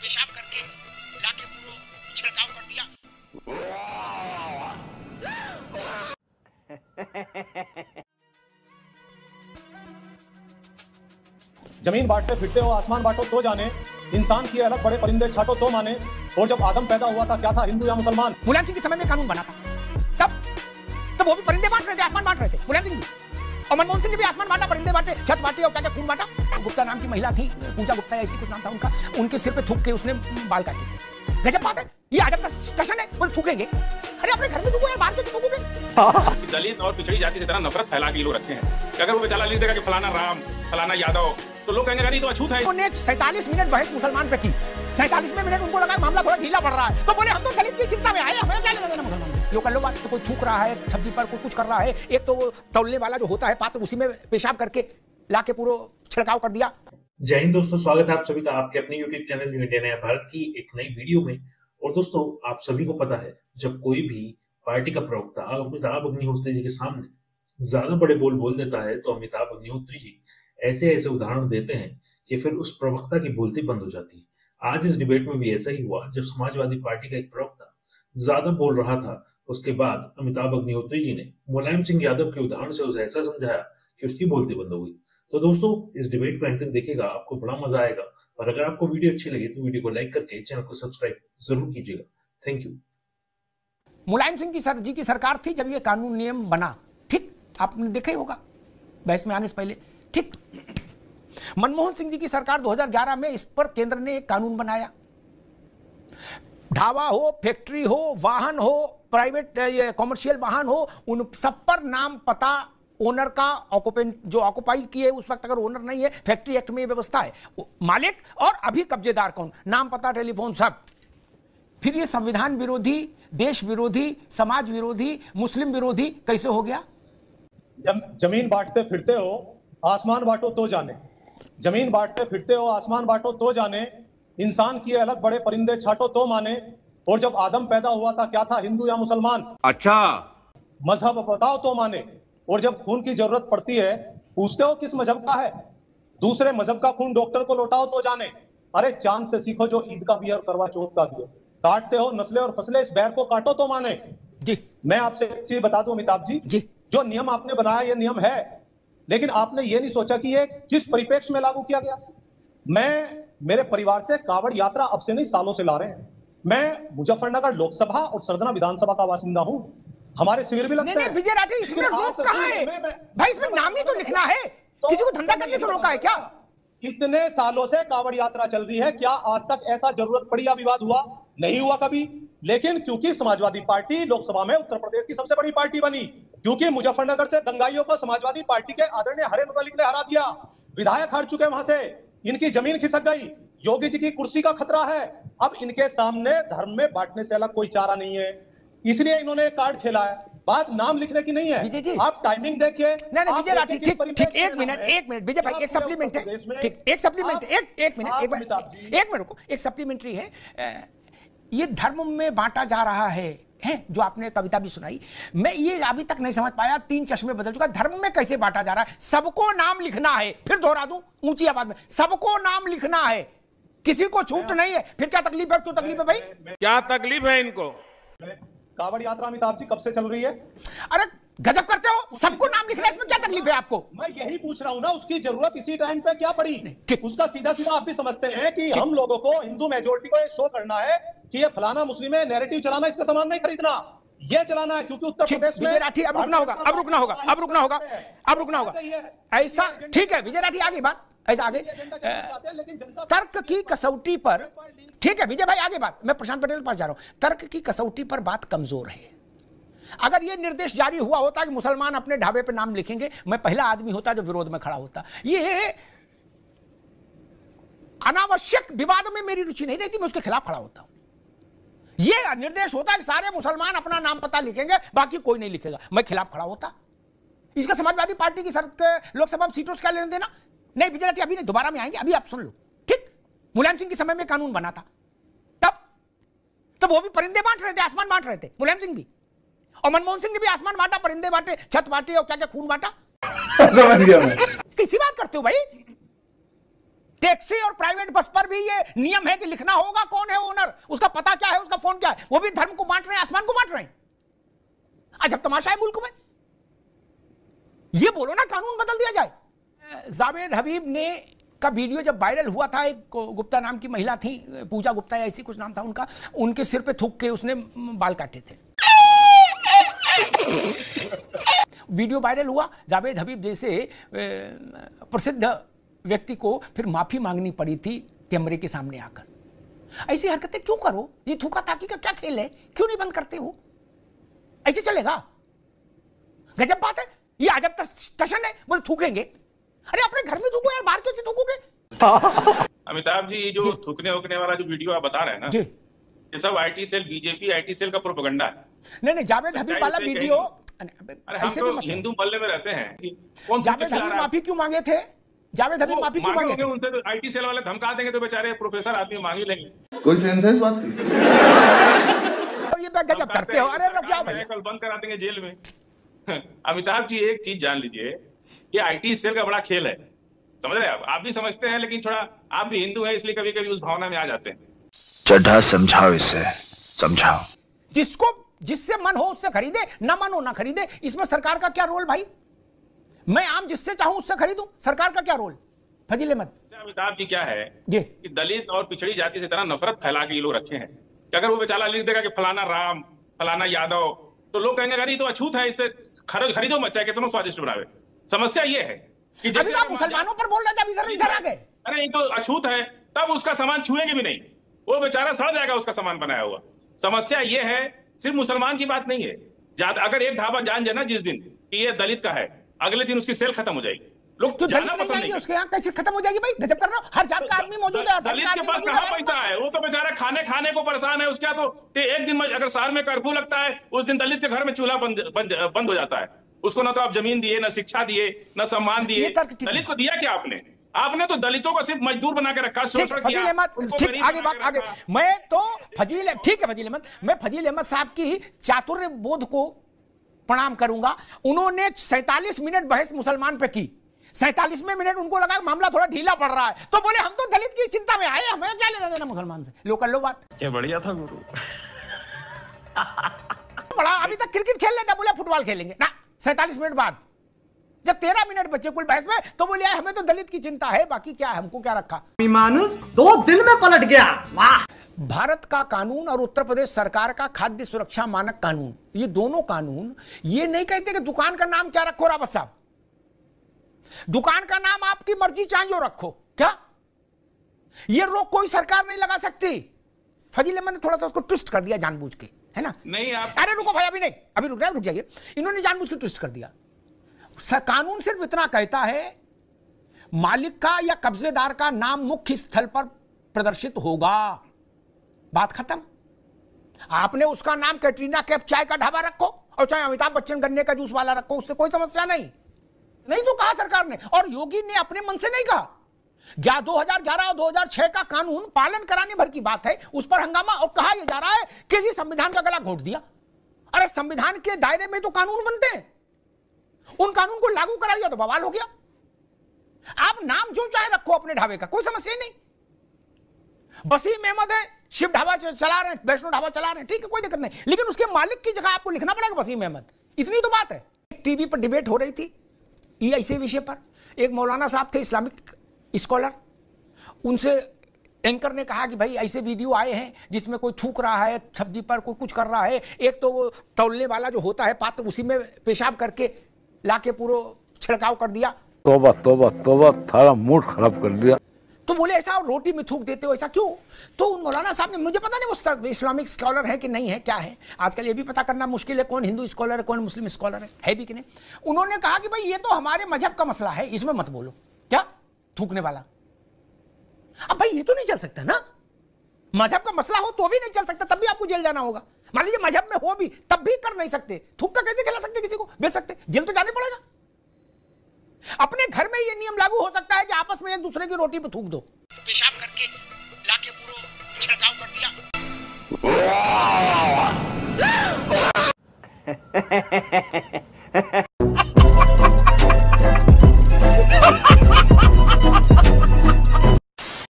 पेशाब करके लाके पूरा छिड़काव कर दिया। जमीन बांटते फिरते हो आसमान बांटो तो जाने, इंसान की अलग बड़े परिंदे छाटो तो माने। और जब आदम पैदा हुआ था क्या था, हिंदू या मुसलमान? मुलायम सिंह के समय में कानून बना था, तब वो भी परिंदे बांट रहे थे, आसमान बांट रहे थे मुलायम सिंह भी। और मनमोहन सिंह ने भी आसमान बांटा, परिंदे बांटे, छत बांटे और क्या क्या खून बांटा। गुप्ता नाम की महिला थी, पूजा गुप्ता ऐसी कुछ नाम था उनका, उनके सिर पे थूक के उसने बाल काटे थे। गजब बात है, ये अजब का स्टेशन है, बोले थूकेंगे। अरे अपने घर में थूको यार, बाहर कैसे थूकोगे? दलित और पिछड़ी जाति से तरह नफरत फैला के लोग रखे हैं कि अगर वो बेचारा लिख देगा कि फलाना राम फलाना यादव, तो लोग कहेंगे नहीं तो अछूत है। उन्होंने 47 मिनट बहस मुसलमान पे की, 47 मिनट उनको लगा मामला थोड़ा ढीला पड़ रहा है, तो बोले हम तो दलित की चिंता में आए, हमें क्या लेना देना मुसलमान। यो कर लो बात, तो कोई थूक रहा है छब्बी पर, कोई कुछ कर रहा है, एक तो वो तौलने वाला जो होता है पात्र, उसी में पेशाब करके लाके पूरा छिड़काव कर दिया। जय हिंद दोस्तों, स्वागत है आप सभी का आपके अपने यूट्यूब चैनल इंडिया नया भारत की एक नई वीडियो में। और दोस्तों, आप सभी को पता है, जब कोई भी पार्टी का प्रवक्ता अमिताभ अग्निहोत्री जी के सामने ज्यादा बड़े बोल बोल देता है, तो अमिताभ अग्निहोत्री जी ऐसे ऐसे उदाहरण देते हैं कि फिर उस प्रवक्ता की बोलती बंद हो जाती है। आज इस डिबेट में भी ऐसा ही हुआ। जब समाजवादी पार्टी का एक प्रवक्ता ज्यादा बोल रहा था, उसके बाद अमिताभ अग्निहोत्री जी ने मुलायम सिंह यादव के उदाहरण से उसे ऐसा समझाया कि उसकी बोलती बंद हो गई। तो दोस्तों, इस डिबेट को अंत तक देखिएगा, आपको बड़ा मजा आएगा। और अगर आपको वीडियो अच्छी लगी तो वीडियो को लाइक करके चैनल को सब्सक्राइब जरूर कीजिएगा। Thank you. मुलायम सिंह जी की सरकार थी जब ये कानून नियम बना, ठीक, आपने देखा ही होगा बहस में आने से पहले, ठीक। मनमोहन सिंह जी की सरकार 2011 में इस पर केंद्र ने एक कानून बनाया। ढाबा हो, फैक्ट्री हो, वाहन हो, प्राइवेट कॉमर्शियल वाहन हो, उन सब पर नाम पता ओनर का ऑक्यूपेंट जो ऑक्यूपाई किए उस वक्त, अगर ओनर नहीं है, फैक्ट्री एक्ट में ये व्यवस्था है, मालिक और अभी कब्जेदार कौन, नाम पता टेलीफोन सब। फिर ये संविधान विरोधी, देश विरोधी, समाज विरोधी, मुस्लिम विरोधी कैसे हो गया? जमीन बांटते फिरते हो आसमान बांटो तो जाने, जमीन बांटते फिरते हो आसमान बांटो तो जाने, इंसान किए अलग बड़े परिंदे छाटो तो माने। और जब आदम पैदा हुआ था क्या था, हिंदू या मुसलमान? अच्छा, मजहब बताओ तो माने। और जब खून की जरूरत पड़ती है पूछते हो किस मजहब का है, दूसरे मजहब का खून डॉक्टर को लौटाओ तो जाने। अरे चांद से सीखो जो ईद का भी है और करवा चौथ का भी है। काटते हो नस्लें और फसलें, इस बैर को काटो तो माने। जी, मैं आपसे एक चीज बता दूं अमिताभ जी, जो नियम आपने बनाया ये नियम है, लेकिन आपने ये नहीं सोचा कि ये किस परिप्रेक्ष्य में लागू किया गया। मैं मेरे परिवार से कावड़ यात्रा अब से नहीं सालों से ला रहे हैं। मैं मुजफ्फरनगर लोकसभा और सरदना विधानसभा का बासिंदा हूं। हमारे शिविर भी लगते हैं। नहीं, विजय राठी, इसमें रोक कहां है भाई? इसमें नाम ही तो लिखना है, किसी को धंधा करने से रोका है क्या? इतने सालों से कावड़ यात्रा चल रही है, क्या आज तक ऐसा जरूरत पड़ी या विवाद हुआ? नहीं हुआ कभी। लेकिन क्योंकि समाजवादी पार्टी लोकसभा में उत्तर प्रदेश की सबसे बड़ी पार्टी बनी, क्योंकि मुजफ्फरनगर से दंगाइयों को समाजवादी पार्टी के आदरणीय हरेंद्र मलिक ने हरा दिया, विधायक हार चुके, वहां से इनकी जमीन खिसक गई, योगी जी की कुर्सी का खतरा है। अब इनके सामने धर्म में बांटने से अलग कोई चारा नहीं है, इसलिए इन्होंने कार्ड खेला है। बात नाम लिखने की नहीं है, आप टाइमिंग देखिए। नहीं विजय राठी, ठीक, एक मिनट विजय भाई, एक सप्लीमेंट है, ठीक, एक सप्लीमेंट, एक मिनट रुको, एक सप्लीमेंट्री है। ये धर्म में बांटा जा रहा है जो आपने कविता भी सुनाई, मैं ये अभी तक नहीं समझ पाया, 3 चश्मे बदल चुका, धर्म में कैसे बांटा जा रहा है? सबको नाम लिखना है, फिर दोहरा दूं ऊंची आवाज में, सबको नाम लिखना है, किसी को छूट नहीं है। फिर क्या तकलीफ है? क्यों तकलीफ है भाई? क्या तकलीफ है इनको? कावड़ यात्रा अमिताभ जी कब से चल रही है? अरे गजब करते हो, सबको नाम लिखना, इसमें क्या तकलीफ है आपको? मैं यही पूछ रहा हूं ना, उसकी जरूरत इसी टाइम पे क्या पड़ी? उसका सीधा सीधा आप भी समझते हैं कि हम लोगों को, हिंदू मेजोरिटी को ये शो करना है कि ये फलाना मुस्लिम है, नैरेटिव चलाना, इससे सामान नहीं खरीदना, ये चलाना है। क्योंकि उत्तर प्रदेश में विजय राठी, अब रुकना होगा, ऐसा ठीक है विजय राठी, आगे बात ऐसा आगे तर्क की कसौटी पर, ठीक है विजय भाई आगे बात, मैं प्रशांत पटेल के पास जा रहा हूं। तर्क की कसौटी पर बात कमजोर है। अगर यह निर्देश जारी हुआ होता कि मुसलमान अपने ढाबे पे नाम लिखेंगे, मैं पहला आदमी होता जो विरोध में खड़ा होता। ये अनावश्यक विवाद में मेरी रुचि नहीं रहती, मैं उसके खिलाफ खड़ा होता हूं। यह निर्देश होता कि सारे मुसलमान अपना नाम पता लिखेंगे, बाकी कोई नहीं लिखेगा, मैं खिलाफ खड़ा होता। इसका समाजवादी पार्टी की लोकसभा सीटों से क्या लेना देना? नहीं विजय राठी, अभी नहीं, दोबारा में आएंगे, अभी आप सुन लो, ठीक। मुलायम सिंह के समय में कानून बना था, तब वो भी परिंदे बांट रहे थे, आसमान बांट रहे थे, मुलायम सिंह भी। और मनमोहन सिंह ने भी आसमान बांटा, परिंदे बांटे, छत बांटे और क्या क्या खून बांटा। समझ गया मैं। किसी बात करते हो भाई? टैक्सी और प्राइवेट बस पर भी ये नियम है कि लिखना होगा कौन है ओनर, उसका पता क्या है, उसका फोन क्या है। वो भी धर्म को बांट रहे हैं, आसमान को बांट रहे हैं। अजब तमाशा है मुल्क में। ये बोलो ना कानून बदल दिया जाए। जावेद हबीब ने का वीडियो जब वायरल हुआ था, एक गुप्ता नाम की महिला थी, पूजा गुप्ता या ऐसी कुछ नाम था उनका, उनके सिर पे थूक के उसने बाल काटे थे। वीडियो वायरल हुआ, जावेद हबीब जैसे प्रसिद्ध व्यक्ति को फिर माफी मांगनी पड़ी थी कैमरे के सामने आकर। ऐसी हरकतें क्यों करो? ये थूका ताकी का क्या खेल है? क्यों नहीं बंद करते हो? ऐसे चलेगा? गजब बात है। ये अजब टशन है, बोले थूकेंगे। अरे अपने घर में थूको यार, बाहर क्यों से थूकोगे? अमिताभ जी, जो थूकने वूकने वाला जो वीडियो आप बता रहे हैं ना, ये सब IT cell, BJP IT cell का प्रोपेगेंडा है। नहीं, जावेद हबीब वाला वीडियो, अरे हम तो हिंदू मोहल्ले में रहते हैं कि कौन जावेद हबीब माफी क्यों मांगे थे? जावेद हबीब माफी क्यों मांगे थे? उनसे तो आईटी सेल वाले धमका देंगे तो बेचारे प्रोफेसर आदमी मांग ही लेंगे। कोई सेंस बात ये गजब करते हो। अरे रुक जाओ भैया, कल बंद करा देंगे जेल में। अमिताभ जी, एक चीज जान लीजिए, ये आईटी सेल का बड़ा खेल है, समझ रहे हैं आप भी समझते हैं, लेकिन थोड़ा आप भी हिंदू हैं इसलिए कभी कभी उस भावना में आ जाते हैं। चड्ढा समझाओ, इसे समझाओ। जिसको जिससे मन हो उससे खरीदे, ना मन हो ना खरीदे। इसमें सरकार का क्या रोल भाई? मैं आम जिससे चाहूं उससे खरीदूं, सरकार का क्या रोल? फजील अहमद, अमिताभ जी क्या है जी कि दलित और पिछड़ी जाति से इतना नफरत फैला के ये लोग रखे हैं कि अगर वो बेचारा लिख देगा कि फलाना राम, फलाना यादव, तो लोग कहेंगे अरे तो अछूत है, इससे खरीदो मत, चाहे कितना स्वादिष्ट बनावे। समस्या ये है कि अभी आप मुसलमानों पर बोल रहे थे, इधर इधर आ गए। अरे ये तो अछूत है, तब उसका सामान छुएंगे भी नहीं, वो बेचारा सड़ जाएगा उसका सामान बनाया हुआ। समस्या ये है, सिर्फ मुसलमान की बात नहीं है, अगर एक ढाबा जान जाए ना जिस दिन कि ये दलित का है, अगले दिन उसकी सेल खत्म हो जाएगी। लोग तो दलित नहीं जाएंगे उसके यहाँ, कैसे खत्म हो जाएगी भाई? गजब कर रहा हूं, हर जात का आदमी मौजूद है। दलित के पास कहाँ पैसा है? वो तो बेचारा खाने को परेशान है। उसका तो एक दिन अगर शहर में कर्फ्यू लगता है, उस दिन दलित के घर में चूल्हा बंद हो जाता है। उसको ना तो आप जमीन दिए, ना शिक्षा दिए, ना सम्मान दिए। दलित को दिया क्या आपने? आपने तो दलितों को सिर्फ मजदूर बना के रखा, शोषण किया। फजील अहमद, ठीक, आगे बात आगे। मैं तो फजील, ठीक है फजील अहमद, मैं फजील अहमद साहब की चातुर्य बोध को प्रणाम करूंगा। उन्होंने 47 मिनट बहस मुसलमान पे की। 47वें मिनट उनको लगा मामला थोड़ा ढीला पड़ रहा है, तो बोले हम तो दलित की चिंता में आए, हमें क्या लेना देना मुसलमान से। लो कर लो बात। क्या बढ़िया था गुरु। बड़ा अभी तक क्रिकेट खेल लेते, बोले फुटबॉल खेलेंगे ना। 47 मिनट बाद जब 13 मिनट बचे कुल बहस में, तो बोले हमें तो दलित की चिंता है, बाकी क्या है, हमको क्या रखा। मानुस 2 दिन में पलट गया। वाह! भारत का कानून और उत्तर प्रदेश सरकार का खाद्य सुरक्षा मानक कानून, ये दोनों कानून ये नहीं कहते कि दुकान का नाम क्या रखो रावत साहब, दुकान का नाम आपकी मर्जी चाहिए रखो। क्या ये रोक कोई सरकार नहीं लगा सकती? फजील अहमद ने थोड़ा सा उसको ट्विस्ट कर दिया जानबूझ के, है ना? नहीं आप, अरे रुको भाई, अभी नहीं, अभी रुक जाइए। इन्होंने जानबूझ के ट्विस्ट कर दिया। कानून सिर्फ इतना कहता है मालिक का या कब्जेदार का नाम मुख्य स्थल पर प्रदर्शित होगा, बात खत्म। आपने उसका नाम कैटरीना कैफ चाय का ढाबा रखो और चाहे अमिताभ बच्चन गन्ने का जूस वाला रखो, उससे कोई समस्या नहीं। नहीं तो कहा सरकार ने, और योगी ने अपने मन से नहीं कहा। 2011 और 2006 का कानून पालन कराने भर की बात है, उस पर हंगामा, और कहा यह जा रहा है कि जी संविधान का गला घोट दिया। अरे संविधान के दायरे में तो कानून बनते हैं, उन कानून को लागू करा दिया तो बवाल हो गया। आप नाम जो चाहे रखो अपने ढाबे का, कोई समस्या ही नहीं। वसीम अहमद है, शिव ढाबा चला रहे हैं, वैष्णो ढाबा चला रहे हैं, ठीक है, कोई दिक्कत नहीं, लेकिन उसके मालिक की जगह आपको लिखना पड़ेगा वसीम अहमद। इतनी तो बात है। टीवी पर डिबेट हो रही थी ऐसे विषय पर, एक मौलाना साहब थे इस्लामिक स्कॉलर, उनसे एंकर ने कहा कि भाई ऐसे वीडियो आए हैं जिसमें कोई थूक रहा है सब्जी पर, कोई कुछ कर रहा है। एक तो वो तौलने वाला जो होता है पात्र, उसी में पेशाब करके लाके पूरा छिड़काव कर दिया। तौबा तौबा तौबा, थारा मूड खराब कर दिया। तो बोले ऐसा रोटी में थूक देते हो, ऐसा क्यों? तो उन मौलाना साहब ने, मुझे पता नहीं वो इस्लामिक स्कॉलर है कि नहीं है, क्या है, आजकल ये भी पता करना मुश्किल है कौन हिंदू स्कॉलर है कौन मुस्लिम स्कॉलर है भी कि नहीं। उन्होंने कहा कि भाई ये तो हमारे मजहब का मसला है, इसमें मत बोलो। क्या थूकने वाला? अब भाई ये तो नहीं चल सकता ना, मजहब का मसला हो तो भी नहीं चल सकता, तब भी आपको जेल जाना होगा। मान लीजिए मजहब में हो भी, तब भी कर नहीं सकते। थूक का कैसे खिला सकते किसी को, बेच सकते? जेल तो जाने पड़ेगा। अपने घर में ये नियम लागू हो सकता है कि आपस में एक दूसरे की रोटी पे थूक दो, पेशाब करके लाके पूरा छिड़काव कर दिया।